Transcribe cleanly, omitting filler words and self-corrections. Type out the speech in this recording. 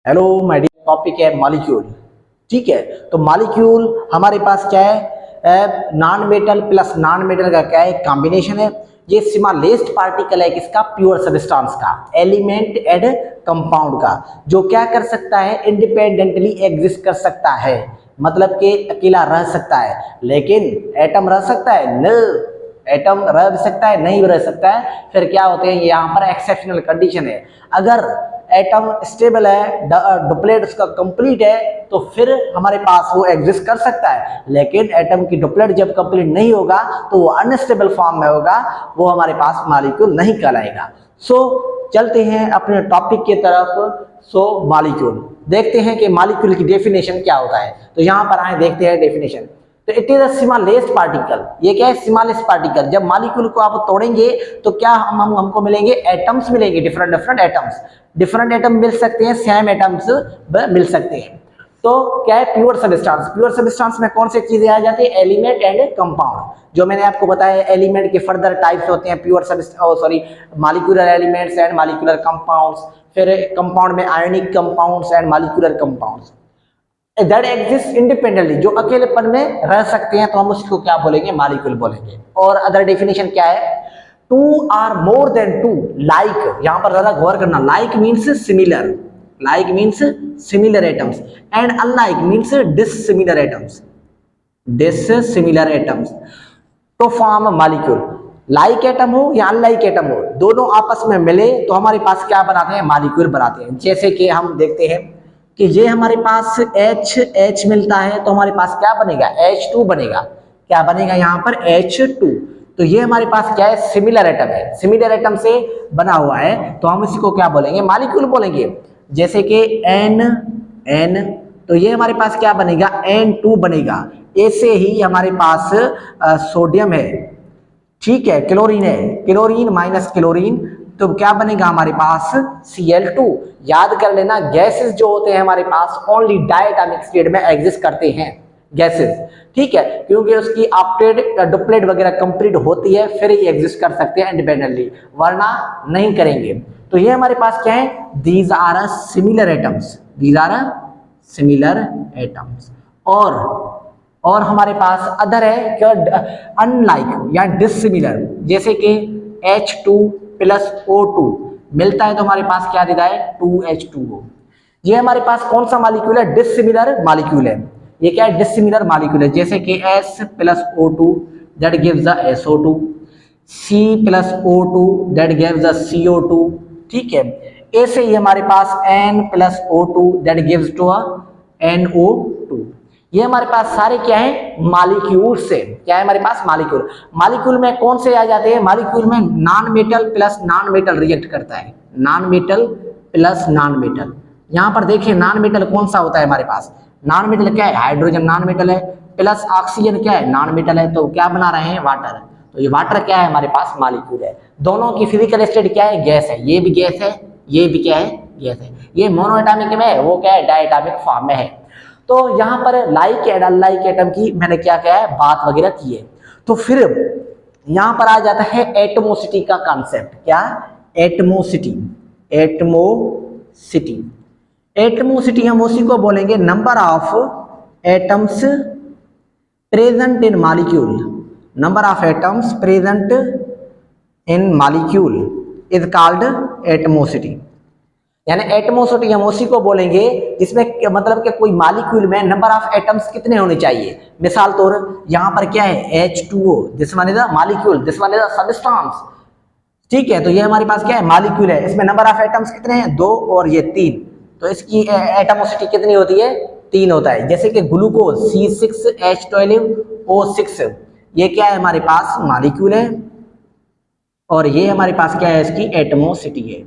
Hello my dear, topic है molecule. ठीक है, तो मॉलिक्यूल हमारे पास क्या है, non metal plus non metal का क्या है, कॉम्बिनेशन है। ये स्मॉलेस्ट पार्टिकल है किसका, प्योर सब्सटेंस का, एलिमेंट एंड कंपाउंड का, जो क्या कर सकता है, इंडिपेंडेंटली एग्जिस्ट कर सकता है, मतलब कि अकेला रह सकता है। लेकिन एटम रह सकता है न, एटम रह भी सकता है, नहीं भी रह सकता है। फिर क्या होते हैं, यहाँ पर एक्सेप्शनल कंडीशन है। अगर एटम स्टेबल है, डुप्लेट उसका कंप्लीट है, तो फिर हमारे पास वो एग्जिस्ट कर सकता है। लेकिन एटम की डुप्लेट जब कंप्लीट नहीं होगा तो वो अनस्टेबल फॉर्म में होगा, वो हमारे पास मॉलिक्यूल नहीं कहलाएगा। सो चलते हैं अपने टॉपिक की तरफ। सो मॉलिक्यूल देखते हैं कि मॉलिक्यूल की डेफिनेशन क्या होता है। तो यहाँ पर आए देखते हैं डेफिनेशन। तो it is a smallest particle. ये क्या है, स्मॉलेस्ट पार्टिकल। जब मॉलिक्यूल को आप तोड़ेंगे तो क्या हमको मिलेंगे, एटम्स मिलेंगे, different different atoms. Different atom मिल सकते हैं, सेम एटम्स मिल सकते हैं। तो क्या है, प्योर सब्सटेंस। प्योर सब्सटेंस में कौन सी चीजें आ जाती है, एलिमेंट एंड कंपाउंड। जो मैंने आपको बताया, एलिमेंट के फर्दर टाइप्स होते हैं, pure molecular elements and molecular compounds. फिर कंपाउंड में ionic compounds and molecular compounds that exist independently, जो अकेलेपन में रह सकते हैं, तो हम उसको क्या बोलेंगे, मॉलिक्यूल बोलेंगे। और अदर डेफिनेशन क्या है, two or more than two, like, यहां पर जरा गौर करना, like means similar, like means similar atoms, and unlike means dissimilar atoms, dissimilar atoms तो फॉर्म मॉलिक्यूल। लाइक एटम हो या अनलाइक एटम हो, दोनों आपस में मिले तो हमारे पास क्या बनाते हैं, मॉलिक्यूल बनाते हैं। जैसे कि हम देखते हैं कि ये हमारे पास H मिलता है, तो हमारे पास क्या बनेगा, H2 बनेगा। क्या बनेगा यहाँ पर, H2। तो ये हमारे पास क्या है, सिमिलर एटम है, सिमिलर एटम से बना हुआ है, तो हम इसी को क्या बोलेंगे, मॉलिक्यूल बोलेंगे। जैसे कि N, तो ये हमारे पास क्या बनेगा, N2 बनेगा। ऐसे ही हमारे पास सोडियम है, ठीक है, क्लोरीन है, क्लोरीन माइनस क्लोरीन, तो क्या बनेगा हमारे पास, Cl2। याद कर लेना, गैसेस जो होते हैं हमारे पास ओनली डायटोमिक स्टेट में एग्जिस्ट करते हैं, गैसेस। ठीक है, क्योंकि उसकी ऑक्टेट डुप्लेट वगैरह कंप्लीट होती है, फिर ही एग्जिस्ट कर सकते हैं इंडिपेंडेंटली, वरना नहीं करेंगे। तो ये हमारे पास क्या है, these are similar atoms, these are similar atoms. और हमारे पास अदर है क्या, अनलाइक या डिसिमिलर। जैसे कि H2 प्लस O2 मिलता है तो हमारे पास क्या देता है, 2H2O। ये हमारे पास कौन सा मॉलिक्यूल है, डिसिमिलर मॉलिक्यूल है। ये क्या है, डिसिमिलर मॉलिक्यूल है। जैसे कि S plus O2 that gives the SO2, C plus O2 that gives the CO2। ठीक है, ऐसे ही हमारे पास N plus O2 that gives to NO2। ये हमारे पास सारे क्या है, मॉलिक्यूल से, क्या है हमारे पास, मॉलिक्यूल। मॉलिक्यूल में कौन से आ जाते हैं, मॉलिक्यूल में non metal plus non metal react करता है, non metal plus non metal. यहाँ पर देखिए नॉन मेटल कौन सा होता है हमारे पास, नॉन मेटल क्या है, हाइड्रोजन नॉन मेटल है, प्लस ऑक्सीजन क्या है, नॉन मेटल है, तो क्या बना रहे हैं, वाटर। तो ये वाटर क्या है हमारे पास, मॉलिक्यूल है। दोनों की फिजिकल स्टेट क्या है, गैस है, ये भी गैस है, ये भी क्या है, गैस है। ये मोनोएटॉमिक में है, वो क्या है, डायटॉमिक फॉर्म में है। तो यहाँ पर लाइक एंड अनलाइक एटम की मैंने क्या क्या है, बात वगैरह की है। तो फिर यहाँ पर आ जाता है एटमोसिटी का कॉन्सेप्ट। क्या, एटमोसिटी, एटमोसिटी, एटमोसिटी हम उसी को बोलेंगे, number of atoms present in molecule, number of atoms present in molecule is called एटमोसिटी। यानी एटमोसिटी हम उसी को बोलेंगे जिसमें मतलब कि कोई मॉलिक्यूल में नंबर ऑफ एटम्स कितने होने चाहिए। मिसाल तौर यहाँ पर क्या है, H2O, this one is a molecule, this one is a substance. ठीक है, तो ये हमारे पास क्या है, मॉलिक्यूल है, इसमें नंबर ऑफ एटम्स कितने हैं, 2 और ये 3, तो इसकी एटमोसिटी कितनी होती है, 3 होता है। जैसे कि ग्लूकोज C6H12O6, ये क्या है हमारे पास, मॉलिक्यूल है, और ये हमारे पास क्या है, इसकी एटमोसिटी है।